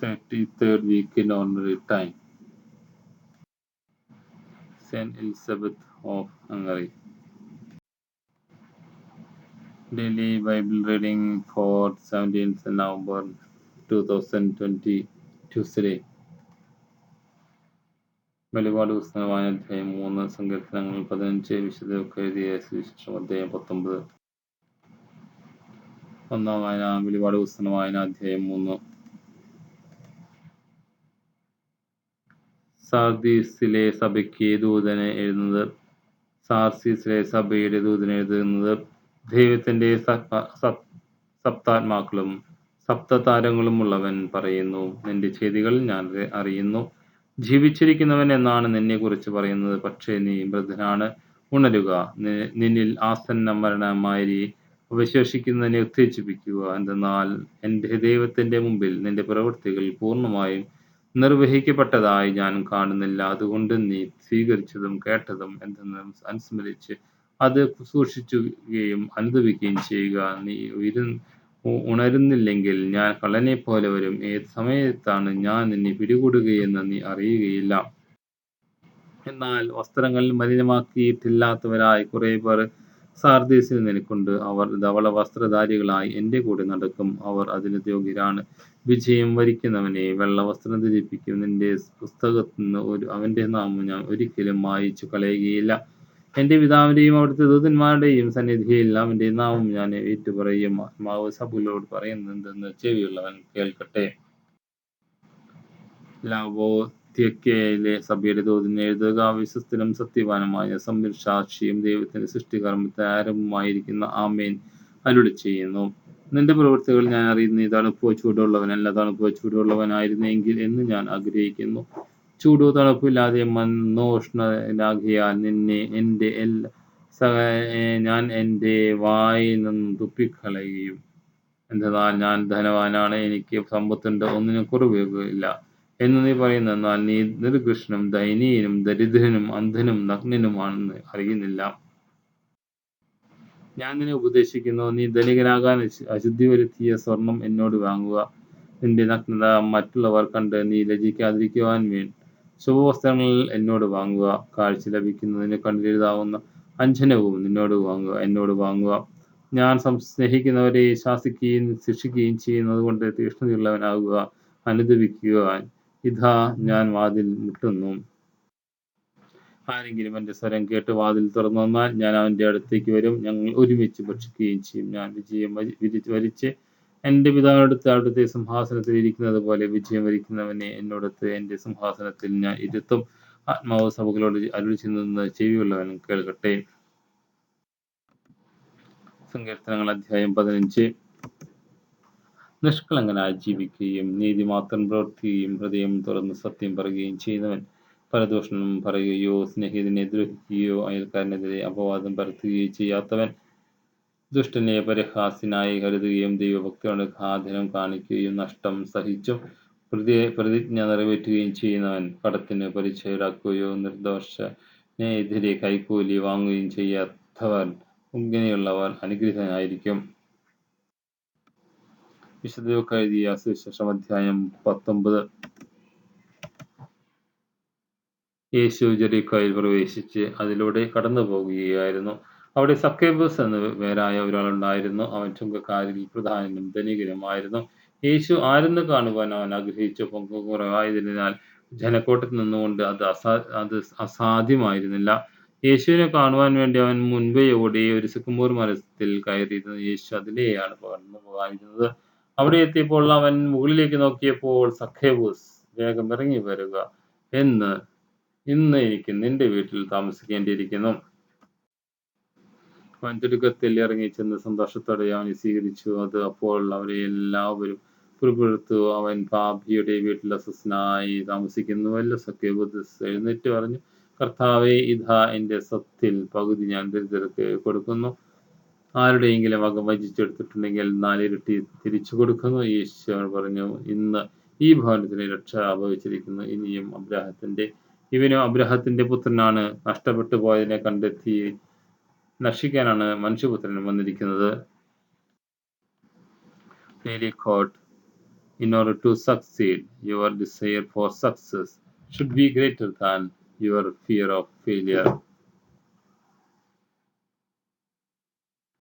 33rd week in ordinary time. Saint Elizabeth of Hungary. Daily Bible reading for 17th November 2020 Tuesday. വെളിപാട് പുസ്തകമായ അധ്യായം 3, സങ്കീർത്തനങ്ങൾ 15, വിശുദ്ധർക്ക് എഴുതിയ സുവിശേഷം അധ്യായം 19. ഒന്നാം വായന. വെളിപാട് പുസ്തകം വായന അധ്യായം 3. സാർദീസിലെ സഭയ്ക്ക് ദൂതന് എഴുതുന്നത്. സാർദീസിലെ സഭയുടെ ദൂതന് എഴുതുന്നത്. ദൈവത്തിന്റെ സപ്താത്മാക്കളും സപ്തതാരങ്ങളും ഉള്ളവൻ പറയുന്നു, നിന്റെ ചെയ്തികൾ ഞാൻ അറിയുന്നു. ജീവിച്ചിരിക്കുന്നവൻ എന്നാണ് നിന്നെ കുറിച്ച് പറയുന്നത്, പക്ഷേ നീ മൃതനാണ്. ഉണരുക, നിന്നിൽ ആസന്ന മരണമാരി അവശേഷിക്കുന്നതിനെ ഉത്തേജിപ്പിക്കുക. എന്തെന്നാൽ എൻ്റെ ദൈവത്തിന്റെ മുമ്പിൽ നിന്റെ പ്രവൃത്തികൾ പൂർണ്ണമായും നിർവഹിക്കപ്പെട്ടതായി ഞാൻ കാണുന്നില്ല. അതുകൊണ്ട് നീ സ്വീകരിച്ചതും കേട്ടതും എന്തെന്ന് അനുസ്മരിച്ച് അത് സൂക്ഷിക്കുകയും അനുദപിക്കുകയും ചെയ്യുക. നീ ഉണരുന്നില്ലെങ്കിൽ ഞാൻ കള്ളനെ പോലെ വരും. ഏത് സമയത്താണ് ഞാൻ നിന്നെ പിടികൂടുകയെന്ന് നീ അറിയുകയില്ല. എന്നാൽ വസ്ത്രങ്ങൾ മലിനമാക്കിയിട്ടില്ലാത്തവരായി കുറെ പേർ സാർദീസിൽ നിനക്കുണ്ട്. അവർ ധവള വസ്ത്രധാരികളായി എൻ്റെ കൂടെ നടക്കും. അവർ അതിന് യോഗ്യരാണ്. വിജയം വരിക്കുന്നവനെ വെള്ള വസ്ത്രം ധരിപ്പിക്കും. നിന്റെ പുസ്തകത്തിൽ നിന്ന് അവന്റെ നാമം ഞാൻ ഒരിക്കലും മായിച്ചു കളയുകയില്ല. എൻ്റെ പിതാവിന്റെയും അവിടുത്തെ ദൂതന്മാരുടെയും സന്നിധിയിൽ അവന്റെ നാമം ഞാൻ ഏറ്റുപറയും. ആത്മാവ് സഭകളോട് പറയുന്നതെന്തെന്ന് ചെവിയുള്ളവൻ കേൾക്കട്ടെ. ലാവോദിക്കയിലെ സഭയുടെ ദൂതന് എഴുതുക. വിശ്വസ്തനും സത്യവാനുമായ സംസാക്ഷിയും ദൈവത്തിന്റെ സൃഷ്ടികർമ്മത്തിന് ആരംഭമായിരിക്കുന്ന ആമേൻ അരുളി ചെയ്യുന്നു. നിന്റെ പ്രവൃത്തികൾ ഞാൻ അറിയുന്നു. നീ തണുപ്പോ ചൂടുള്ളവനല്ല. തണുപ്പോ ചൂടുള്ളവനായിരുന്നെങ്കിൽ എന്ന് ഞാൻ ആഗ്രഹിക്കുന്നു. ചൂടോ തണുപ്പില്ലാതെ മനോഷ്ണനാകിയാൽ നിന്നെ ഞാൻ എൻ്റെ വായിൽ നിന്ന് തുപ്പിക്കളയും. എന്തെന്നാൽ ഞാൻ ധനവാനാണ്, എനിക്ക് സമ്പത്തുണ്ട്, ഒന്നിനും കുറവില്ല എന്ന് നീ പറയുന്നു. എന്നാൽ നീ നിർകൃഷ്ണനും ദയനീയനും ദരിദ്രനും അന്ധനും നഗ്നനുമാണെന്ന് അറിയുന്നില്ല. ഞാൻ നിന്നെ ഉപദേശിക്കുന്നു, നീ ധനികനാകാൻ അശുദ്ധി വരുത്തിയ സ്വർണം എന്നോട് വാങ്ങുക. നിന്റെ നഗ്നത മറ്റുള്ളവർ കണ്ട് നീ ലജ്ജിക്കാതിരിക്കുവാൻ ശുഭവസ്ത്രങ്ങൾ എന്നോട് വാങ്ങുക. കാഴ്ച ലഭിക്കുന്നതിന് കണ്ണിലെഴുതാവുന്ന അഞ്ജനവും എന്നോട് വാങ്ങുക. ഞാൻ സ്നേഹിക്കുന്നവരെ ശാസിക്കുകയും ശിക്ഷിക്കുകയും ചെയ്യുന്നത് കൊണ്ട് തീക്ഷ്ണതയുള്ളവനാകുക. അനുദപിക്കുക. ഇതാ ഞാൻ വാതിൽ മുട്ടുന്നു. ആരെങ്കിലും എൻ്റെ സ്വരം കേട്ട് വാതിൽ തുറന്നു വന്നാൽ ഞാൻ അവൻ്റെ അടുത്തേക്ക് വരും. ഞങ്ങൾ ഒരുമിച്ച് ഭക്ഷിക്കുകയും ചെയ്യും. ഞാൻ വിജയം വരിച്ച് എൻ്റെ പിതാവിനടുത്ത് അവിടുത്തെ സിംഹാസനത്തിൽ ഇരിക്കുന്നത് പോലെ വിജയം വരിക്കുന്നവനെ എന്നോടത്ത് എൻ്റെ സിംഹാസനത്തിൽ ഞാൻ ഇരുത്തും. ആത്മാവ് സഭകളോട് അരുളി ചെയ്യുന്നതെന്ന് ചെവിയുള്ളവൻ കേൾക്കട്ടെ. സങ്കീർത്തനങ്ങൾ അധ്യായം 15. നിഷ്കളങ്കനായി ജീവിക്കുകയും നീതി മാത്രം പ്രവർത്തിക്കുകയും ഹൃദയം തുറന്ന് സത്യം പറയുകയും ചെയ്യുന്നവൻ, പരദൂഷണം പറയുകയോ സ്നേഹിതനെ ദ്രോഹിക്കുകയോ അയൽക്കാരനെതിരെ അപവാദം പരത്തുകയോ ചെയ്യാത്തവൻ, ദുഷ്ടനെ പരിഹാസ്യനായി കരുതുകയും ദൈവഭക്തിയോട് ആദരം കാണിക്കുകയും നഷ്ടം സഹിച്ചും പ്രതിജ്ഞ നിറവേറ്റുകയും ചെയ്യുന്നവൻ, കടത്തിന് പലിശ ഈടാക്കുകയോ നിർദോഷനെതിരെ കൈക്കൂലി വാങ്ങുകയും ചെയ്യാത്തവൻ, ഇങ്ങനെയുള്ളവർ അനുഗ്രഹീതനായിരിക്കും. വിശുദ്ധർക്ക് എഴുതിയ സുവിശേഷം അധ്യായം 19. യേശു ജെറിക്കോയിൽ പ്രവേശിച്ച് അതിലൂടെ കടന്നു പോകുകയായിരുന്നു. അവിടെ സക്കേബൂസ് എന്ന പേരായ ഒരാളുണ്ടായിരുന്നു. അവൻ ചുങ്കക്കാരിൽ പ്രധാനനും ധനികനുമായിരുന്നു. യേശു ആരെന്ന് കാണുവാൻ അവൻ ആഗ്രഹിച്ചു. പൊക്കം കുറവായതിനാൽ ജനക്കൂട്ടത്തിൽ നിന്നുകൊണ്ട് അത് അസാധ്യമായിരുന്നില്ല. യേശുവിനെ കാണുവാൻ വേണ്ടി അവൻ മുൻപേ ഓടി ഒരു സിക്കമോർ മരത്തിൽ കയറിയിരുന്നു. യേശു അതിലെയാണ് പകർന്നു പോകാനിരുന്നത്. അവിടെ എത്തിയപ്പോൾ അവൻ മുകളിലേക്ക് നോക്കിയപ്പോൾ, സക്കേബൂസ്, വേഗം ഇറങ്ങി വരിക, ഇന്ന് എനിക്ക് നിന്റെ വീട്ടിൽ താമസിക്കേണ്ടിയിരിക്കുന്നു. അവൻ തിടുക്കത്തിൽ ഇറങ്ങിച്ചെന്ന് സന്തോഷത്തോടെ അവനെ സ്വീകരിച്ചു. അപ്പോൾ അവരെ എല്ലാവരും പുറപ്പെടുത്തു, അവൻ പാപിയുടെ വീട്ടിൽ അസ്വസ്ഥനായി താമസിക്കുന്നുവല്ലോ. സക്കേബൂസ് എഴുന്നേറ്റ് പറഞ്ഞു, കർത്താവേ, ഇതാ എൻ്റെ സ്വത്തിൽ പകുതി ഞാൻ ദരിദ്രർക്ക് കൊടുക്കുന്നു. ആരുടെയെങ്കിലും വക വഞ്ചിച്ചെടുത്തിട്ടുണ്ടെങ്കിൽ 4 ഇരട്ടി തിരിച്ചു കൊടുക്കുന്നു. യേശു പറഞ്ഞു, ഇന്ന് ഈ ഭവനത്തിന് രക്ഷ ഭവിച്ചിരിക്കുന്നു. ഇവനും അബ്രാഹത്തിന്റെ പുത്രനാണ്. നഷ്ടപ്പെട്ടു പോയതിനെ കണ്ടെത്തി നശിക്കാനാണ് മനുഷ്യപുത്രൻ വന്നിരിക്കുന്നത്. In order to succeed, your desire for success should be greater than your fear of failure.